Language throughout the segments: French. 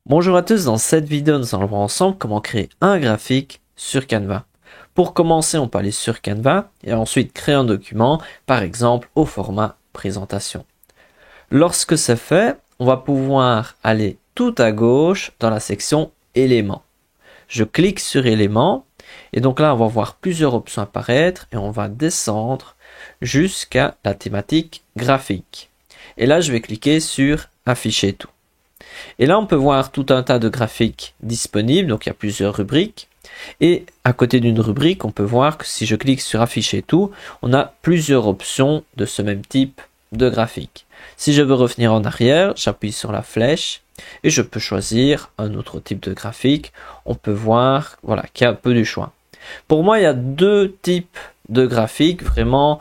Bonjour à tous, dans cette vidéo nous allons voir ensemble comment créer un graphique sur Canva. Pour commencer, on peut aller sur Canva et ensuite créer un document, par exemple au format présentation. Lorsque c'est fait, on va pouvoir aller tout à gauche dans la section éléments. Je clique sur éléments et donc là on va voir plusieurs options apparaître et on va descendre jusqu'à la thématique graphique. Et là je vais cliquer sur afficher tout. Et là, on peut voir tout un tas de graphiques disponibles, donc il y a plusieurs rubriques. Et à côté d'une rubrique, on peut voir que si je clique sur afficher tout, on a plusieurs options de ce même type de graphique. Si je veux revenir en arrière, j'appuie sur la flèche et je peux choisir un autre type de graphique. On peut voir voilà, qu'il y a un peu du choix. Pour moi, il y a deux types de graphiques vraiment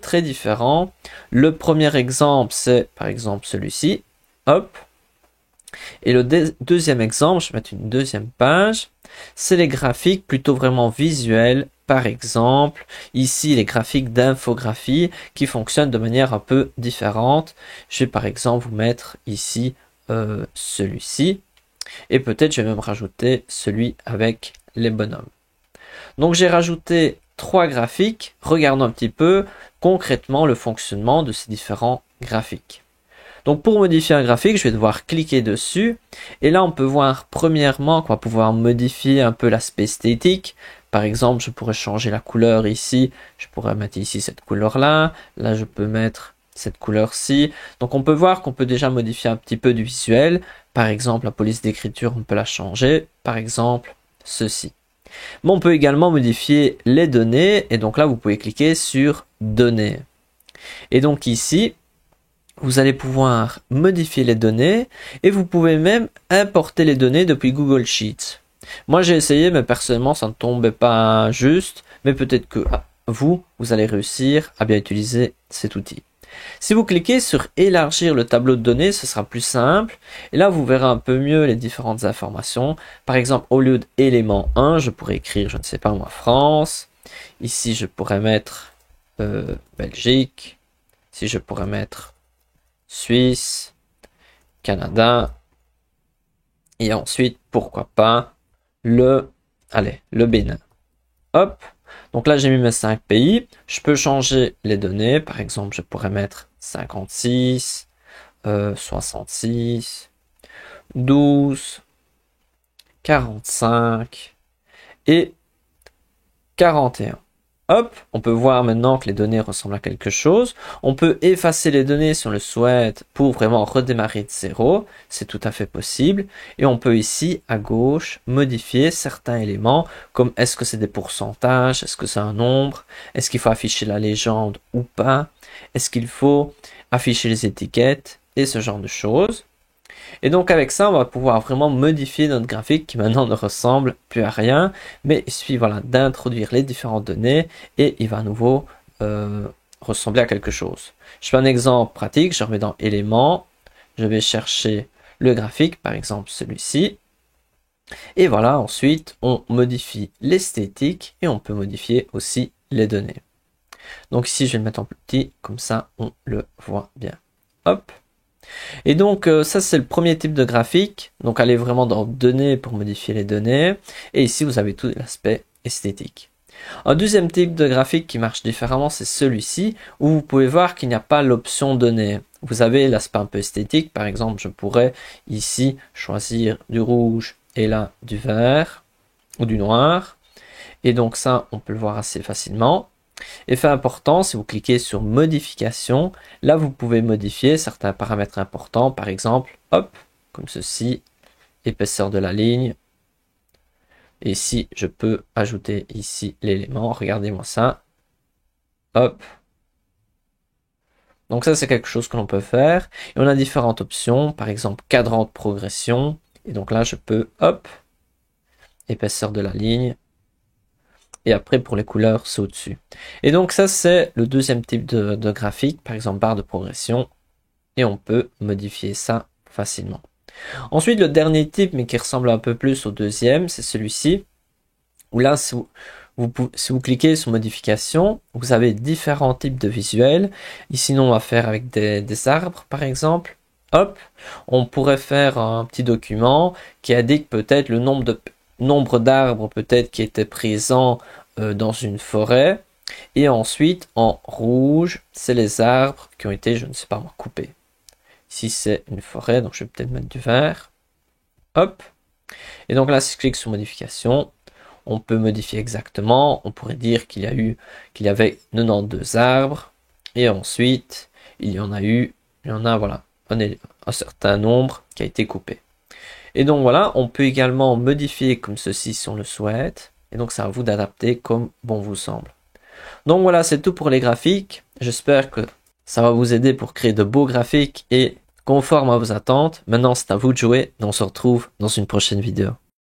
très différents. Le premier exemple, c'est par exemple celui-ci. Hop. Et le deuxième exemple, je vais mettre une deuxième page, c'est les graphiques plutôt vraiment visuels. Par exemple, ici les graphiques d'infographie qui fonctionnent de manière un peu différente. Je vais par exemple vous mettre ici celui-ci. Et peut-être je vais même rajouter celui avec les bonhommes. Donc j'ai rajouté trois graphiques. Regardons un petit peu concrètement le fonctionnement de ces différents graphiques. Donc pour modifier un graphique, je vais devoir cliquer dessus. Et là, on peut voir premièrement qu'on va pouvoir modifier un peu l'aspect esthétique. Par exemple, je pourrais changer la couleur ici. Je pourrais mettre ici cette couleur-là. Là, je peux mettre cette couleur-ci. Donc on peut voir qu'on peut déjà modifier un petit peu du visuel. Par exemple, la police d'écriture, on peut la changer. Par exemple, ceci. Mais on peut également modifier les données. Et donc là, vous pouvez cliquer sur données. Et donc ici, vous allez pouvoir modifier les données et vous pouvez même importer les données depuis Google Sheets. Moi j'ai essayé mais personnellement ça ne tombait pas juste, mais peut-être que vous allez réussir à bien utiliser cet outil. Si vous cliquez sur élargir le tableau de données, ce sera plus simple et là vous verrez un peu mieux les différentes informations. Par exemple au lieu d'élément 1, je pourrais écrire, je ne sais pas moi, France. Ici je pourrais mettre Belgique. Ici je pourrais mettre Suisse, Canada, et ensuite, pourquoi pas, le Bénin. Hop, donc là j'ai mis mes 5 pays, je peux changer les données, par exemple je pourrais mettre 56, 66, 12, 45 et 41. Hop, on peut voir maintenant que les données ressemblent à quelque chose. On peut effacer les données si on le souhaite pour vraiment redémarrer de zéro. C'est tout à fait possible. Et on peut ici, à gauche, modifier certains éléments comme est-ce que c'est des pourcentages, est-ce que c'est un nombre, est-ce qu'il faut afficher la légende ou pas, est-ce qu'il faut afficher les étiquettes et ce genre de choses. Et donc avec ça, on va pouvoir vraiment modifier notre graphique qui maintenant ne ressemble plus à rien. Mais il suffit voilà, d'introduire les différentes données et il va à nouveau ressembler à quelque chose. Je fais un exemple pratique, je remets dans éléments, je vais chercher le graphique, par exemple celui-ci. Et voilà, ensuite on modifie l'esthétique et on peut modifier aussi les données. Donc ici je vais le mettre en plus petit, comme ça on le voit bien. Hop. Et donc ça c'est le premier type de graphique, donc allez vraiment dans données pour modifier les données, et ici vous avez tout l'aspect esthétique. Un deuxième type de graphique qui marche différemment, c'est celui-ci, où vous pouvez voir qu'il n'y a pas l'option données. Vous avez l'aspect un peu esthétique, par exemple je pourrais ici choisir du rouge et là du vert ou du noir, et donc ça on peut le voir assez facilement. Effet important, si vous cliquez sur modification, là vous pouvez modifier certains paramètres importants, par exemple, hop, comme ceci, épaisseur de la ligne. Et ici, je peux ajouter ici l'élément, regardez-moi ça, hop. Donc ça c'est quelque chose que l'on peut faire. Et on a différentes options, par exemple cadran de progression. Et donc là je peux, hop, épaisseur de la ligne. Et après pour les couleurs c'est au-dessus. Et donc ça c'est le deuxième type de graphique, par exemple barre de progression, et on peut modifier ça facilement. Ensuite le dernier type mais qui ressemble un peu plus au deuxième, c'est celui-ci, où là si vous cliquez sur modification, vous avez différents types de visuels. Ici on va faire avec des arbres par exemple. hop, on pourrait faire un petit document qui indique peut-être le nombre d'arbres peut-être qui étaient présents dans une forêt. Et ensuite, en rouge, c'est les arbres qui ont été, je ne sais pas moi, coupés. Ici, c'est une forêt, donc je vais peut-être mettre du vert. Hop. Et donc là, si je clique sur modification, on peut modifier exactement. On pourrait dire qu'il y avait 92 arbres. Et ensuite, il y en a, voilà, un certain nombre qui a été coupé. Et donc voilà, on peut également modifier comme ceci si on le souhaite. Et donc, c'est à vous d'adapter comme bon vous semble. Donc voilà, c'est tout pour les graphiques. J'espère que ça va vous aider pour créer de beaux graphiques et conformes à vos attentes. Maintenant, c'est à vous de jouer et on se retrouve dans une prochaine vidéo.